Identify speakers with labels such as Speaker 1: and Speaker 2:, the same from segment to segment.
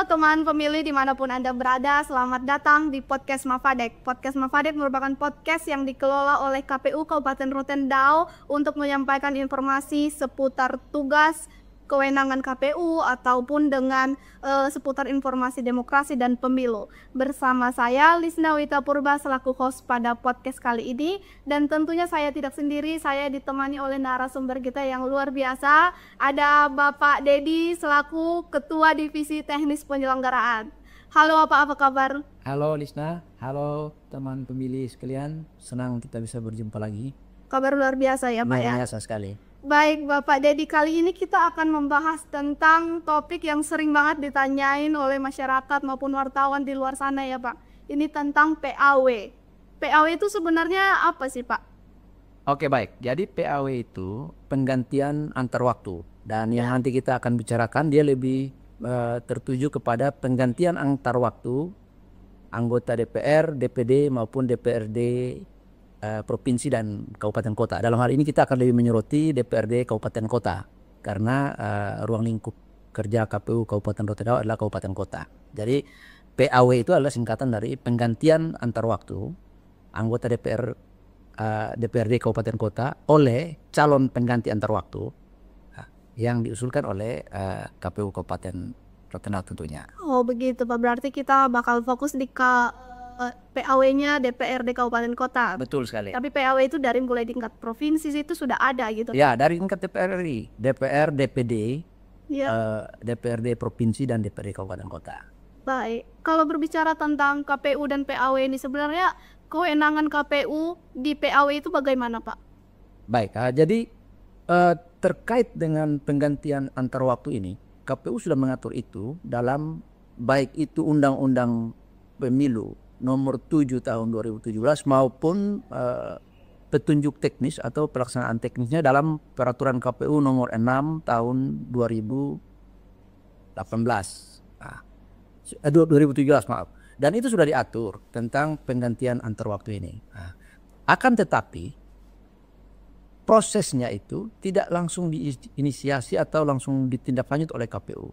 Speaker 1: teman pemilih dimanapun Anda berada, selamat datang di Podcast Mafadek. Podcast Mafadek merupakan podcast yang dikelola oleh KPU Kabupaten Rotendao untuk menyampaikan informasi seputar tugas, kewenangan KPU ataupun dengan seputar informasi demokrasi dan pemilu. Bersama saya Lisna Wita Purba selaku host pada podcast kali ini, dan tentunya saya tidak sendiri, saya ditemani oleh narasumber kita yang luar biasa. Ada Bapak Dedi selaku Ketua Divisi Teknis Penyelenggaraan. Halo Bapak, apa kabar?
Speaker 2: Halo Lisna, halo teman pemilih sekalian, senang kita bisa berjumpa lagi.
Speaker 1: Kabar luar biasa ya Pak ya?
Speaker 2: Luar biasa sekali.
Speaker 1: Baik Bapak Dedi, kali ini kita akan membahas tentang topik yang sering banget ditanyain oleh masyarakat maupun wartawan di luar sana ya Pak. Ini tentang PAW. PAW itu sebenarnya apa sih Pak?
Speaker 2: Oke baik, jadi PAW itu penggantian antar waktu. Dan yang nanti kita akan bicarakan dia lebih tertuju kepada penggantian antar waktu anggota DPR, DPD maupun DPRD provinsi dan kabupaten kota. Dalam hal ini kita akan lebih menyoroti DPRD kabupaten kota karena ruang lingkup kerja KPU Kabupaten Rotendao adalah kabupaten kota. Jadi PAW itu adalah singkatan dari penggantian antar waktu anggota DPRD kabupaten kota oleh calon pengganti antar waktu yang diusulkan oleh KPU Kabupaten Rotendao tentunya.
Speaker 1: Oh begitu Pak, berarti kita bakal fokus di PAW-nya DPRD Kabupaten Kota.
Speaker 2: Betul sekali.
Speaker 1: Tapi PAW itu dari mulai tingkat provinsi itu sudah ada gitu.
Speaker 2: Ya, dari tingkat DPR RI, DPR, DPD, DPRD provinsi dan DPRD Kabupaten Kota.
Speaker 1: Baik, kalau berbicara tentang KPU dan PAW ini sebenarnya kewenangan KPU di PAW itu bagaimana Pak?
Speaker 2: Baik, jadi terkait dengan penggantian antar waktu ini, KPU sudah mengatur itu dalam baik itu Undang-Undang Pemilu Nomor 7 tahun 2017 maupun petunjuk teknis atau pelaksanaan teknisnya dalam Peraturan KPU Nomor 6 tahun 2018. 2017 maaf. Dan itu sudah diatur tentang penggantian antar waktu ini. Akan tetapi prosesnya itu tidak langsung diinisiasi atau langsung ditindaklanjut oleh KPU.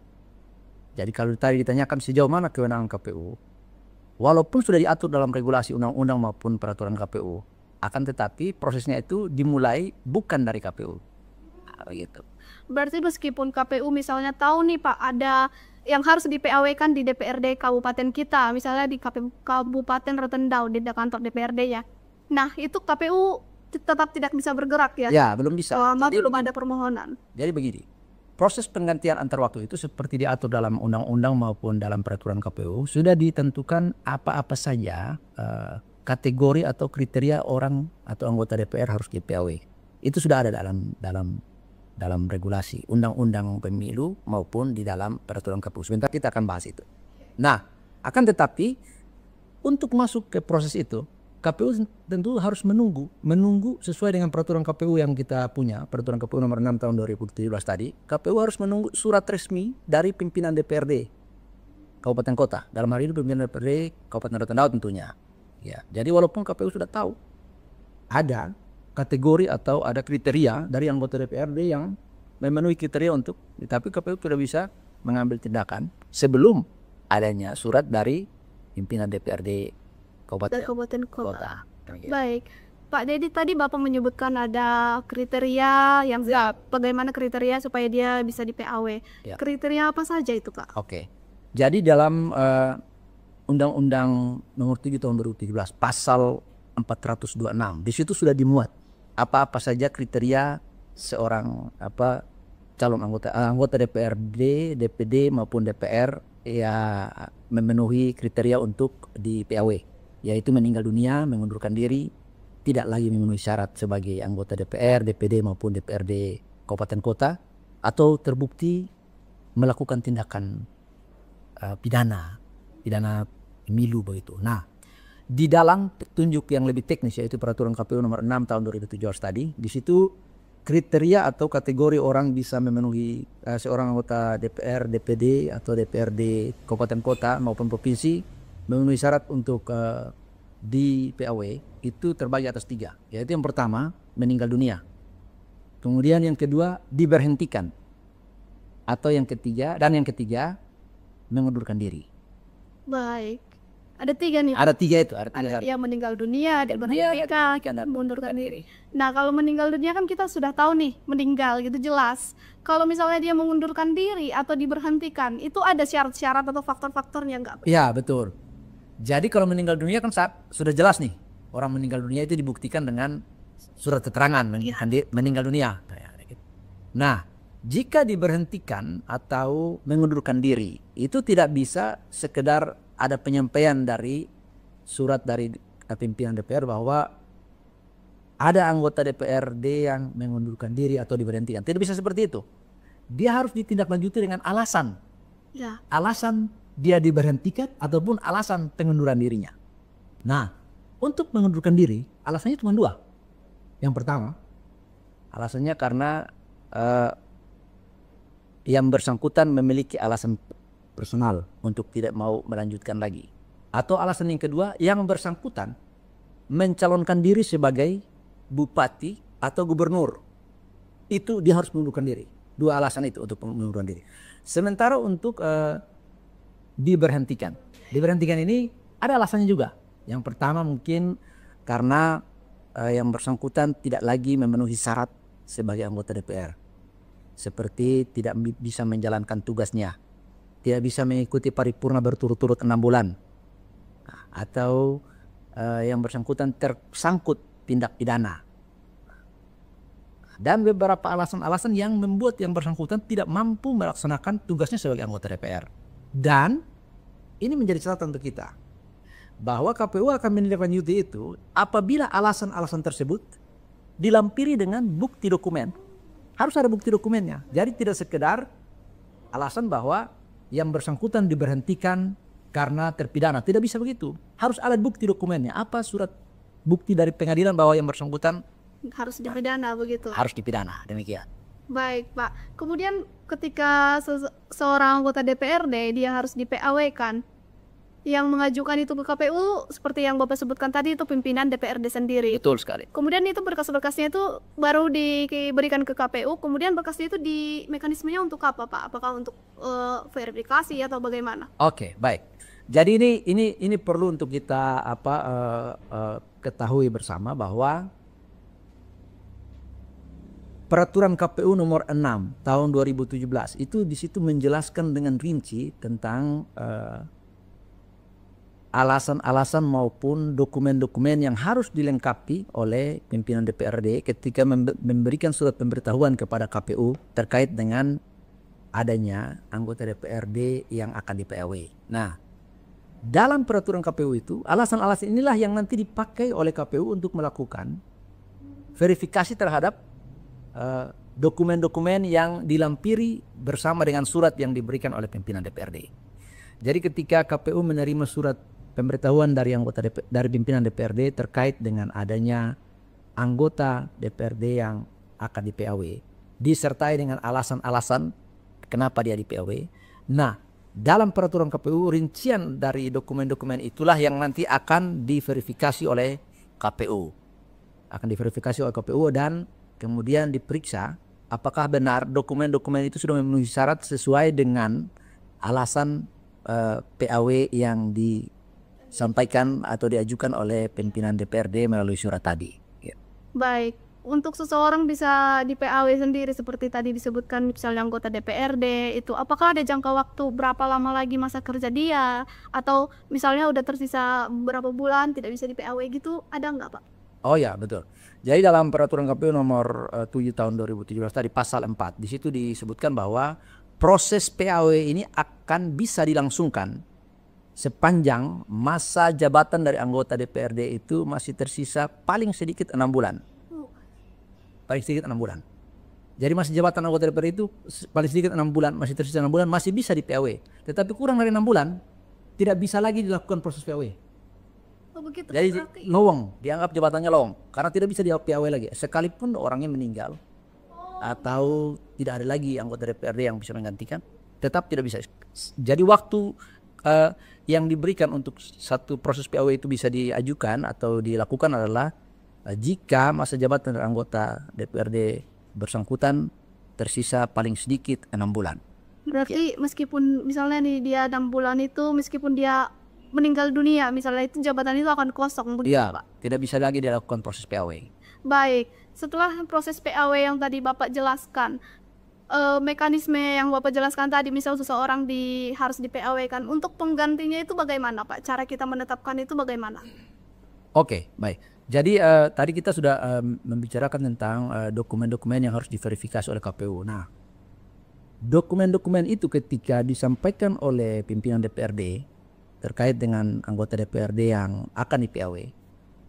Speaker 2: Jadi kalau tadi ditanyakan sejauh mana kewenangan KPU, walaupun sudah diatur dalam regulasi undang-undang maupun peraturan KPU, akan tetapi prosesnya itu dimulai bukan dari KPU. Begitu.
Speaker 1: Berarti meskipun KPU misalnya tahu nih Pak ada yang harus di PAW kan di DPRD kabupaten kita, misalnya di Kabupaten Rotendao di kantor DPRD ya. Nah itu KPU tetap tidak bisa bergerak ya?
Speaker 2: Ya belum bisa.
Speaker 1: Belum ada permohonan.
Speaker 2: Jadi begini. Proses penggantian antar waktu itu seperti diatur dalam undang-undang maupun dalam peraturan KPU sudah ditentukan apa-apa saja kategori atau kriteria orang atau anggota DPR harus di PAW. Itu sudah ada dalam regulasi undang-undang pemilu maupun di dalam peraturan KPU. Sebentar kita akan bahas itu. Nah, akan tetapi untuk masuk ke proses itu KPU tentu harus menunggu sesuai dengan peraturan KPU yang kita punya, peraturan KPU nomor 6 tahun 2017 tadi. KPU harus menunggu surat resmi dari pimpinan DPRD Kabupaten Kota. Dalam hal ini pimpinan DPRD Kabupaten Rotendao tentunya. Ya, jadi walaupun KPU sudah tahu ada kategori atau ada kriteria dari anggota DPRD yang memenuhi kriteria untuk, tapi KPU sudah bisa mengambil tindakan sebelum adanya surat dari pimpinan DPRD Kabupaten Kota.
Speaker 1: Baik, Pak Dedi tadi Bapak menyebutkan ada kriteria yang bagaimana kriteria supaya dia bisa di PAW. Ya. Kriteria apa saja itu Kak?
Speaker 2: Oke, jadi dalam Undang-Undang Nomor 7 tahun 2017 Pasal 426 di situ sudah dimuat apa-apa saja kriteria seorang calon anggota DPRD, DPD maupun DPR ya memenuhi kriteria untuk di PAW. Yaitu meninggal dunia, mengundurkan diri, tidak lagi memenuhi syarat sebagai anggota DPR, DPD maupun DPRD Kabupaten Kota, atau terbukti melakukan tindakan pidana pemilu begitu. Nah, di dalam petunjuk yang lebih teknis yaitu peraturan KPU nomor 6 tahun 2017 tadi, di situ kriteria atau kategori orang bisa memenuhi seorang anggota DPR, DPD atau DPRD Kabupaten Kota maupun provinsi memenuhi syarat untuk di PAW itu terbagi atas 3, yaitu yang pertama meninggal dunia, kemudian yang kedua diberhentikan, atau yang ketiga mengundurkan diri.
Speaker 1: Baik. Ada 3 nih.
Speaker 2: Ada 3 itu. Ada 3
Speaker 1: Ada
Speaker 2: syarat.
Speaker 1: yang meninggal dunia, ada berhentikan, mengundurkan diri. Nah, kalau meninggal dunia kan kita sudah tahu nih, meninggal gitu jelas. Kalau misalnya dia mengundurkan diri atau diberhentikan, itu ada syarat-syarat atau faktor-faktornya nggak?
Speaker 2: Ya, betul. Jadi kalau meninggal dunia kan sudah jelas nih. Orang meninggal dunia itu dibuktikan dengan surat keterangan meninggal dunia. Nah, jika diberhentikan atau mengundurkan diri, itu tidak bisa sekedar ada penyampaian dari surat dari pimpinan DPR bahwa ada anggota DPRD yang mengundurkan diri atau diberhentikan. Tidak bisa seperti itu. Dia harus ditindaklanjuti dengan alasan.
Speaker 1: Ya.
Speaker 2: Alasan dia diberhentikan ataupun alasan pengunduran dirinya. Nah, untuk mengundurkan diri, alasannya cuma 2. Yang pertama, alasannya karena yang bersangkutan memiliki alasan personal untuk tidak mau melanjutkan lagi. Atau alasan yang kedua, yang bersangkutan mencalonkan diri sebagai bupati atau gubernur. Itu dia harus mengundurkan diri. 2 alasan itu untuk mengundurkan diri. Sementara untuk diberhentikan ini ada alasannya juga. Yang pertama mungkin karena yang bersangkutan tidak lagi memenuhi syarat sebagai anggota DPR. Seperti tidak bisa menjalankan tugasnya, tidak bisa mengikuti paripurna berturut-turut 6 bulan, atau yang bersangkutan tersangkut tindak pidana. Dan beberapa alasan-alasan yang membuat yang bersangkutan tidak mampu melaksanakan tugasnya sebagai anggota DPR. Dan ini menjadi catatan untuk kita bahwa KPU akan menindaklanjuti itu apabila alasan-alasan tersebut dilampiri dengan bukti dokumen. Harus ada bukti dokumennya. Jadi tidak sekedar alasan bahwa yang bersangkutan diberhentikan karena terpidana. Tidak bisa begitu. Harus ada bukti dokumennya. Apa surat bukti dari pengadilan bahwa yang bersangkutan
Speaker 1: harus dipidana begitu?
Speaker 2: Harus dipidana, demikian.
Speaker 1: Baik, Pak. Kemudian ketika seorang anggota DPRD dia harus di-PAW kan? Yang mengajukan itu ke KPU seperti yang Bapak sebutkan tadi itu pimpinan DPRD sendiri.
Speaker 2: Betul sekali.
Speaker 1: Kemudian itu berkas-berkasnya itu baru diberikan ke KPU, kemudian berkasnya itu di mekanismenya untuk apa, Pak? Apakah untuk verifikasi atau bagaimana?
Speaker 2: Oke, baik. Jadi ini perlu untuk kita ketahui bersama bahwa Peraturan KPU nomor 6 tahun 2017 itu di situ menjelaskan dengan rinci tentang alasan-alasan maupun dokumen-dokumen yang harus dilengkapi oleh pimpinan DPRD ketika memberikan surat pemberitahuan kepada KPU terkait dengan adanya anggota DPRD yang akan di-PAW. Nah, dalam peraturan KPU itu alasan-alasan inilah yang nanti dipakai oleh KPU untuk melakukan verifikasi terhadap dokumen-dokumen yang dilampiri bersama dengan surat yang diberikan oleh pimpinan DPRD. Jadi ketika KPU menerima surat pemberitahuan dari dari pimpinan DPRD terkait dengan adanya anggota DPRD yang akan di-PAW, disertai dengan alasan-alasan kenapa dia di-PAW. Nah, dalam peraturan KPU rincian dari dokumen-dokumen itulah yang nanti akan diverifikasi oleh KPU. Akan diverifikasi oleh KPU dan kemudian diperiksa apakah benar dokumen-dokumen itu sudah memenuhi syarat sesuai dengan alasan PAW yang disampaikan atau diajukan oleh pimpinan DPRD melalui surat tadi. Ya.
Speaker 1: Baik, untuk seseorang bisa di PAW sendiri seperti tadi disebutkan misalnya anggota DPRD itu, apakah ada jangka waktu berapa lama lagi masa kerja dia, atau misalnya udah tersisa berapa bulan tidak bisa di PAW gitu, ada nggak Pak?
Speaker 2: Oh ya, betul. Jadi dalam peraturan KPU nomor 7 tahun 2017 tadi pasal 4 di situ disebutkan bahwa proses PAW ini akan bisa dilangsungkan sepanjang masa jabatan dari anggota DPRD itu masih tersisa paling sedikit 6 bulan. Paling sedikit 6 bulan. Jadi masa jabatan anggota DPRD itu paling sedikit 6 bulan, masih tersisa 6 bulan, masih bisa di PAW. Tetapi kurang dari 6 bulan tidak bisa lagi dilakukan proses PAW.
Speaker 1: Oh, begitu.
Speaker 2: Jadi lowong, dianggap jabatannya lowong karena tidak bisa di PAW lagi. Sekalipun orangnya meninggal atau tidak ada lagi anggota DPRD yang bisa menggantikan, tetap tidak bisa. Jadi waktu yang diberikan untuk satu proses PAW itu bisa diajukan atau dilakukan adalah jika masa jabatan dari anggota DPRD bersangkutan tersisa paling sedikit 6 bulan.
Speaker 1: Berarti meskipun misalnya nih dia 6 bulan itu meskipun dia meninggal dunia misalnya itu jabatan itu akan kosong begitu,
Speaker 2: Iya,
Speaker 1: Pak.
Speaker 2: tidak bisa lagi dilakukan proses PAW.
Speaker 1: Baik, setelah proses PAW yang tadi Bapak jelaskan, mekanisme yang Bapak jelaskan tadi, misal seseorang harus di PAW kan, untuk penggantinya itu bagaimana Pak? Cara kita menetapkan itu bagaimana?
Speaker 2: Oke, baik. Jadi tadi kita sudah membicarakan tentang dokumen-dokumen yang harus diverifikasi oleh KPU. Nah, dokumen-dokumen itu ketika disampaikan oleh pimpinan DPRD terkait dengan anggota DPRD yang akan di PAW,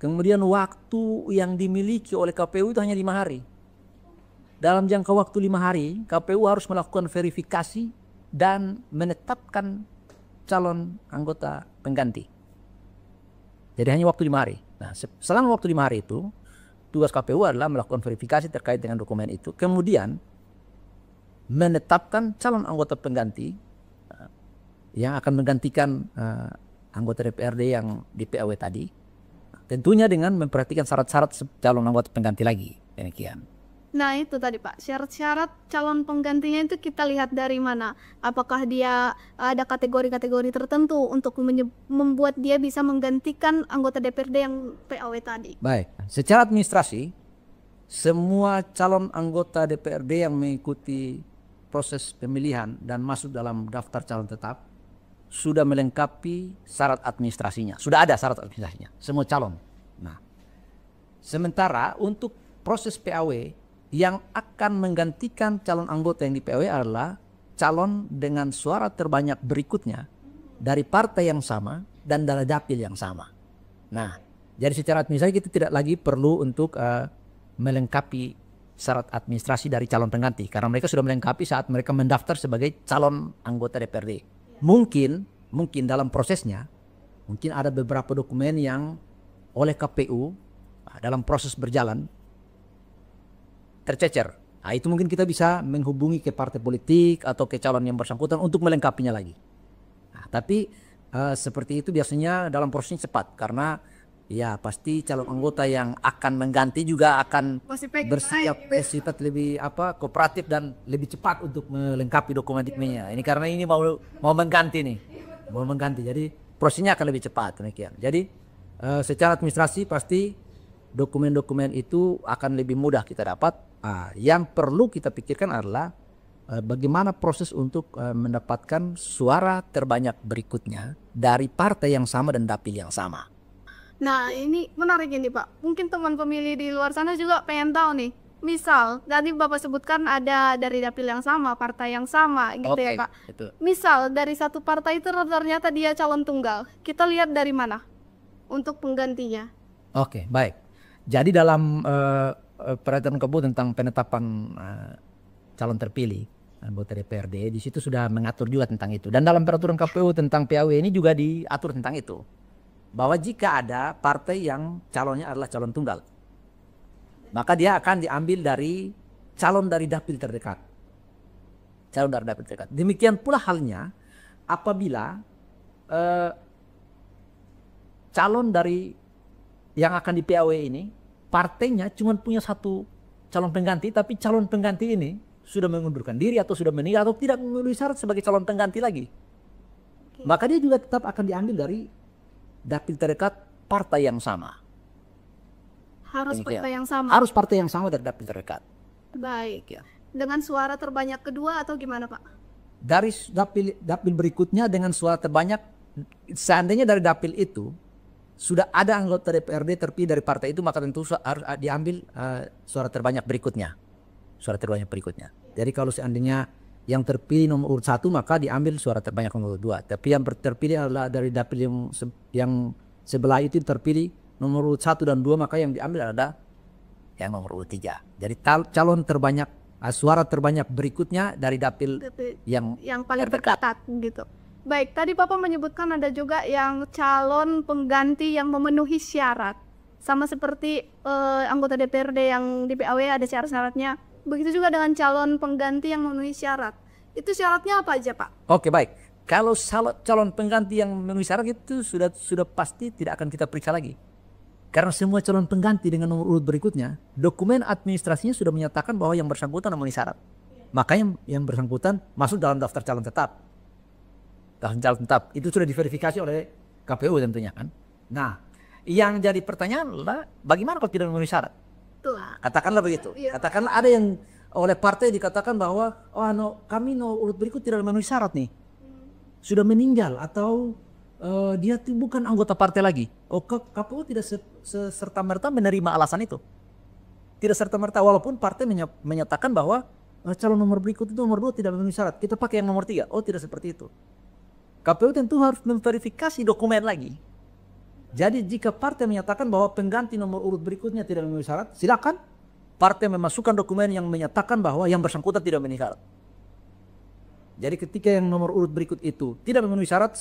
Speaker 2: kemudian waktu yang dimiliki oleh KPU itu hanya 5 hari. Dalam jangka waktu 5 hari, KPU harus melakukan verifikasi dan menetapkan calon anggota pengganti. Jadi hanya waktu 5 hari. Nah, selama waktu 5 hari itu, tugas KPU adalah melakukan verifikasi terkait dengan dokumen itu. Kemudian menetapkan calon anggota pengganti yang akan menggantikan anggota DPRD yang di PAW tadi. Tentunya dengan memperhatikan syarat-syarat calon anggota pengganti lagi. Demikian.
Speaker 1: Nah itu tadi Pak, syarat-syarat calon penggantinya itu kita lihat dari mana? Apakah dia ada kategori-kategori tertentu untuk membuat dia bisa menggantikan anggota DPRD yang PAW tadi?
Speaker 2: Baik, secara administrasi, semua calon anggota DPRD yang mengikuti proses pemilihan dan masuk dalam daftar calon tetap sudah melengkapi syarat administrasinya. Sudah ada syarat administrasinya, semua calon. Nah, sementara untuk proses PAW yang akan menggantikan calon anggota yang di PAW adalah calon dengan suara terbanyak berikutnya dari partai yang sama dan dari dapil yang sama. Nah, jadi secara administrasi kita tidak lagi perlu untuk melengkapi syarat administrasi dari calon pengganti karena mereka sudah melengkapi saat mereka mendaftar sebagai calon anggota DPRD. Mungkin dalam prosesnya mungkin ada beberapa dokumen yang oleh KPU dalam proses berjalan tercecer. Nah, itu mungkin kita bisa menghubungi ke partai politik atau ke calon yang bersangkutan untuk melengkapinya lagi. Nah, tapi seperti itu biasanya dalam prosesnya cepat karena ya pasti calon anggota yang akan mengganti juga akan bersifat lebih kooperatif dan lebih cepat untuk melengkapi dokumen-dokumennya. Ini karena ini mau mengganti nih, mau mengganti. Jadi prosesnya akan lebih cepat demikian. Jadi secara administrasi pasti dokumen-dokumen itu akan lebih mudah kita dapat. Yang perlu kita pikirkan adalah bagaimana proses untuk mendapatkan suara terbanyak berikutnya dari partai yang sama dan dapil yang sama.
Speaker 1: Nah ini menarik ini Pak, mungkin teman pemilih di luar sana juga pengen tahu nih. Misal tadi Bapak sebutkan ada dari dapil yang sama, partai yang sama gitu ya Pak.
Speaker 2: Itu.
Speaker 1: Misal dari satu partai itu ternyata dia calon tunggal, kita lihat dari mana untuk penggantinya?
Speaker 2: Oke, baik. Jadi dalam peraturan KPU tentang penetapan calon terpilih anggota DPRD, di situ sudah mengatur juga tentang itu. Dan dalam peraturan KPU tentang PAW ini juga diatur tentang itu. Bahwa jika ada partai yang calonnya adalah calon tunggal, maka dia akan diambil dari calon dari dapil terdekat. Calon dari dapil terdekat. Demikian pula halnya apabila calon dari yang akan di PAW ini partainya cuma punya satu calon pengganti, tapi calon pengganti ini sudah mengundurkan diri atau sudah meninggal atau tidak memenuhi syarat sebagai calon pengganti lagi. Maka dia juga tetap akan diambil dari dapil terdekat partai yang sama.
Speaker 1: Harus partai yang sama?
Speaker 2: Harus partai yang sama dari dapil terdekat.
Speaker 1: Baik. Dengan suara terbanyak kedua atau gimana Pak?
Speaker 2: Dari dapil berikutnya dengan suara terbanyak, seandainya dari dapil itu sudah ada anggota DPRD terpilih dari partai itu, maka tentu harus diambil suara terbanyak berikutnya. Suara terbanyak berikutnya. Jadi kalau seandainya yang terpilih nomor urut 1, maka diambil suara terbanyak nomor urut 2. Tapi yang terpilih adalah dari dapil yang sebelah itu terpilih nomor urut 1 dan 2, maka yang diambil adalah yang nomor urut 3. Jadi calon terbanyak, suara terbanyak berikutnya dari dapil yang
Speaker 1: paling terdekat gitu. Baik, tadi Bapak menyebutkan ada juga yang calon pengganti yang memenuhi syarat. Sama seperti anggota DPRD yang di PAW ada syarat-syaratnya. Begitu juga dengan calon pengganti yang memenuhi syarat. Itu syaratnya apa aja Pak?
Speaker 2: Oke, baik. Kalau calon pengganti yang memenuhi syarat itu sudah pasti tidak akan kita periksa lagi. Karena semua calon pengganti dengan nomor urut berikutnya, dokumen administrasinya sudah menyatakan bahwa yang bersangkutan memenuhi syarat. maka yang bersangkutan masuk dalam daftar calon tetap. Daftar calon tetap itu sudah diverifikasi oleh KPU tentunya kan. Nah, yang jadi pertanyaan adalah bagaimana kalau tidak memenuhi syarat?
Speaker 1: Betul.
Speaker 2: Katakanlah begitu.
Speaker 1: Iya.
Speaker 2: Katakanlah ada yang oleh partai dikatakan bahwa kami urut berikut tidak memenuhi syarat nih. Sudah meninggal atau dia bukan anggota partai lagi. KPU tidak serta-merta menerima alasan itu. Tidak serta-merta, walaupun partai menyatakan bahwa calon nomor berikut itu nomor 2 tidak memenuhi syarat. Kita pakai yang nomor 3. Oh, tidak seperti itu. KPU tentu harus memverifikasi dokumen lagi. Jadi jika partai menyatakan bahwa pengganti nomor urut berikutnya tidak memenuhi syarat, silakan partai memasukkan dokumen yang menyatakan bahwa yang bersangkutan tidak memenuhi syarat. Jadi ketika yang nomor urut berikut itu tidak memenuhi syarat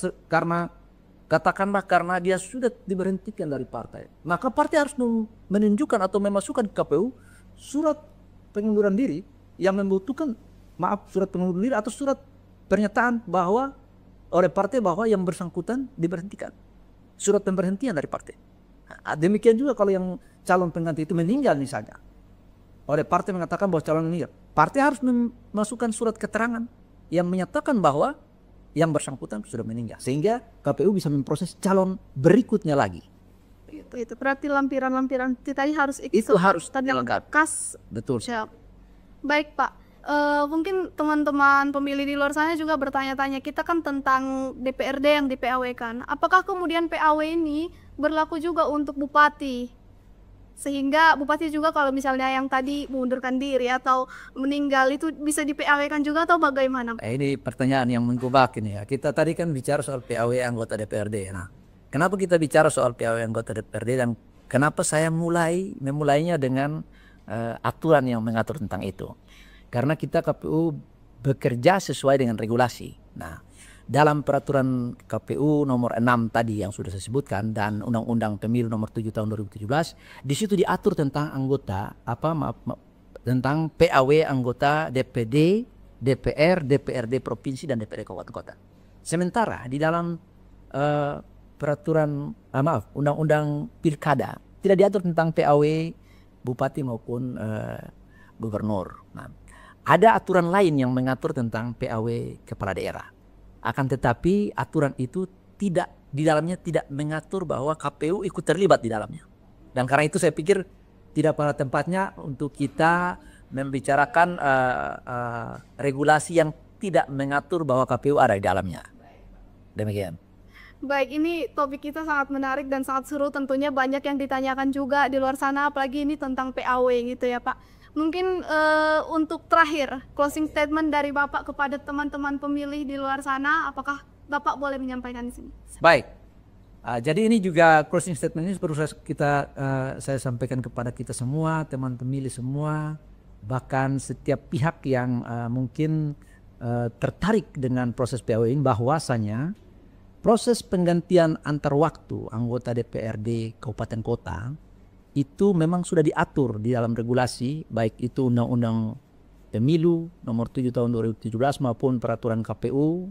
Speaker 2: karena dia sudah diberhentikan dari partai, maka partai harus menunjukkan atau memasukkan ke KPU surat pengunduran diri yang membutuhkan surat pengunduran diri atau surat pernyataan bahwa oleh partai bahwa yang bersangkutan diberhentikan. Surat pemberhentian dari partai. Nah, demikian juga kalau yang calon pengganti itu meninggal misalnya. Oleh partai mengatakan bahwa calon meninggal. Partai harus memasukkan surat keterangan yang menyatakan bahwa yang bersangkutan sudah meninggal. Sehingga KPU bisa memproses calon berikutnya lagi.
Speaker 1: Itu berarti lampiran-lampiran tadi harus
Speaker 2: itu harus
Speaker 1: dilengkapi.
Speaker 2: Betul.
Speaker 1: Siap. Baik Pak. Mungkin teman-teman pemilih di luar sana juga bertanya-tanya, kita kan tentang DPRD yang di PAW kan, apakah kemudian PAW ini berlaku juga untuk bupati, sehingga bupati juga kalau misalnya yang tadi mengundurkan diri atau meninggal itu bisa di PAW kan juga atau bagaimana?
Speaker 2: Ini pertanyaan yang menggubah ini ya. Kita tadi kan bicara soal PAW anggota DPRD. Nah, kenapa kita bicara soal PAW anggota DPRD dan kenapa saya memulainya dengan aturan yang mengatur tentang itu? Karena kita KPU bekerja sesuai dengan regulasi. Nah, dalam peraturan KPU nomor 6 tadi yang sudah saya sebutkan dan Undang-Undang Pemilu nomor 7 tahun 2017, di situ diatur tentang tentang PAW anggota DPD, DPR, DPRD provinsi dan DPRD kabupaten kota. Sementara di dalam Undang-Undang Pilkada tidak diatur tentang PAW bupati maupun gubernur. Nah, ada aturan lain yang mengatur tentang PAW kepala daerah. Akan tetapi aturan itu di dalamnya tidak mengatur bahwa KPU ikut terlibat di dalamnya. Dan karena itu saya pikir tidak pada tempatnya untuk kita membicarakan regulasi yang tidak mengatur bahwa KPU ada di dalamnya. Demikian.
Speaker 1: Baik, ini topik kita sangat menarik dan sangat seru, tentunya banyak yang ditanyakan juga di luar sana, apalagi ini tentang PAW gitu ya Pak. Mungkin untuk terakhir, closing statement dari Bapak kepada teman-teman pemilih di luar sana, apakah Bapak boleh menyampaikan di sini?
Speaker 2: Baik, jadi ini juga closing statement ini perlu saya sampaikan kepada kita semua, teman pemilih semua, bahkan setiap pihak yang mungkin tertarik dengan proses PAW ini, bahwasanya proses penggantian antar waktu anggota DPRD kabupaten kota itu memang sudah diatur di dalam regulasi, baik itu Undang-Undang Pemilu nomor 7 tahun 2017 maupun peraturan KPU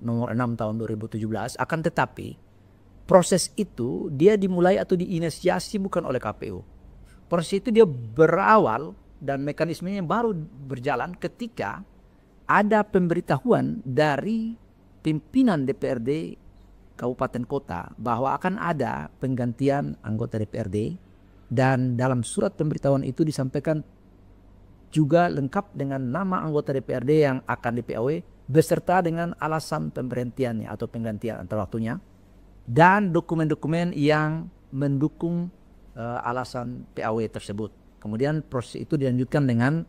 Speaker 2: nomor 6 tahun 2017. Akan tetapi proses itu dia dimulai atau diinisiasi bukan oleh KPU. Proses itu dia berawal dan mekanismenya baru berjalan ketika ada pemberitahuan dari pimpinan DPRD kabupaten kota bahwa akan ada penggantian anggota DPRD. Dan dalam surat pemberitahuan itu disampaikan juga lengkap dengan nama anggota DPRD yang akan di PAW beserta dengan alasan pemberhentiannya atau penggantian antar waktunya dan dokumen-dokumen yang mendukung alasan PAW tersebut. Kemudian proses itu dilanjutkan dengan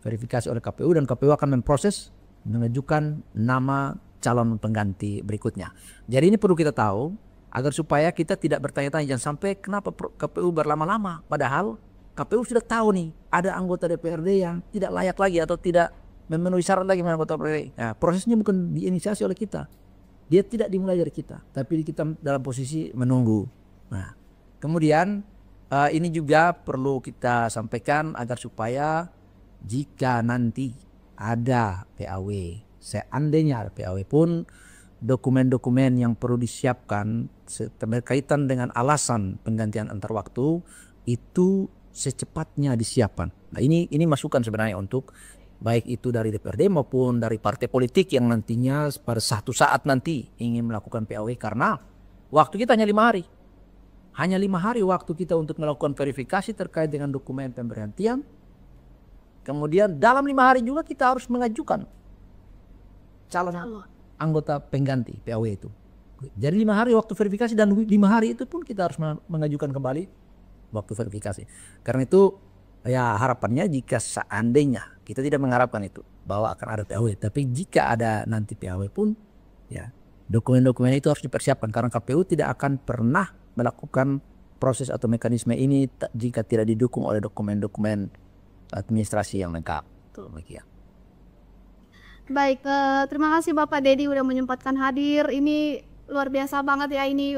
Speaker 2: verifikasi oleh KPU dan KPU akan memproses mengajukan nama calon pengganti berikutnya. Jadi ini perlu kita tahu agar supaya kita tidak bertanya-tanya, jangan sampai kenapa KPU berlama-lama. Padahal KPU sudah tahu nih ada anggota DPRD yang tidak layak lagi atau tidak memenuhi syarat lagi menjadi anggota DPRD. Nah, prosesnya bukan diinisiasi oleh kita. Dia tidak dimulai dari kita, tapi kita dalam posisi menunggu. Nah, kemudian ini juga perlu kita sampaikan agar supaya jika nanti ada PAW, seandainya ada PAW pun, dokumen-dokumen yang perlu disiapkan berkaitan dengan alasan penggantian antar waktu itu secepatnya disiapkan. Nah, ini masukan sebenarnya untuk baik itu dari DPRD maupun dari partai politik yang nantinya pada satu saat nanti ingin melakukan PAW, karena waktu kita hanya 5 hari. Hanya 5 hari waktu kita untuk melakukan verifikasi terkait dengan dokumen pemberhentian. Kemudian dalam 5 hari juga kita harus mengajukan calon anggota pengganti PAW itu. Jadi 5 hari waktu verifikasi, dan 5 hari itu pun kita harus mengajukan kembali waktu verifikasi. Karena itu ya harapannya jika seandainya, kita tidak mengharapkan itu bahwa akan ada PAW, tapi jika ada nanti PAW pun ya dokumen-dokumen itu harus dipersiapkan, karena KPU tidak akan pernah melakukan proses atau mekanisme ini jika tidak didukung oleh dokumen-dokumen administrasi yang lengkap. Demikian.
Speaker 1: Baik, terima kasih Bapak Dedi udah menyempatkan hadir. Ini luar biasa banget ya, ini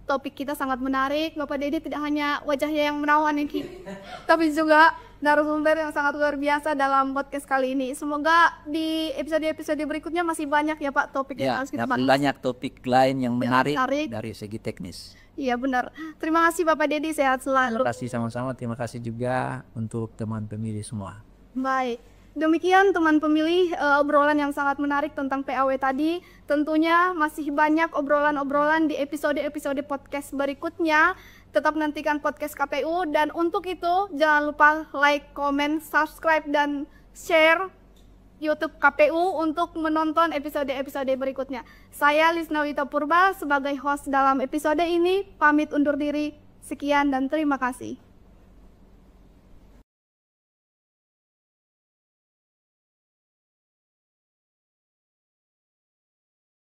Speaker 1: topik kita sangat menarik. Bapak Dedi tidak hanya wajahnya yang menawan ini, tapi juga narasumber yang sangat luar biasa dalam podcast kali ini. Semoga di episode-episode berikutnya masih banyak ya Pak topik yang harus kita bahas.
Speaker 2: Banyak topik lain yang menarik dari segi teknis.
Speaker 1: Iya benar. Terima kasih Bapak Dedi, sehat selalu.
Speaker 2: Terima kasih sama-sama, terima kasih juga untuk teman pemilih semua.
Speaker 1: Baik. Demikian teman pemilih, obrolan yang sangat menarik tentang PAW tadi. Tentunya masih banyak obrolan-obrolan di episode-episode podcast berikutnya. Tetap nantikan podcast KPU, dan untuk itu jangan lupa like, comment, subscribe, dan share YouTube KPU untuk menonton episode-episode berikutnya. Saya Lisna Wita Purba sebagai host dalam episode ini pamit undur diri. Sekian dan terima kasih.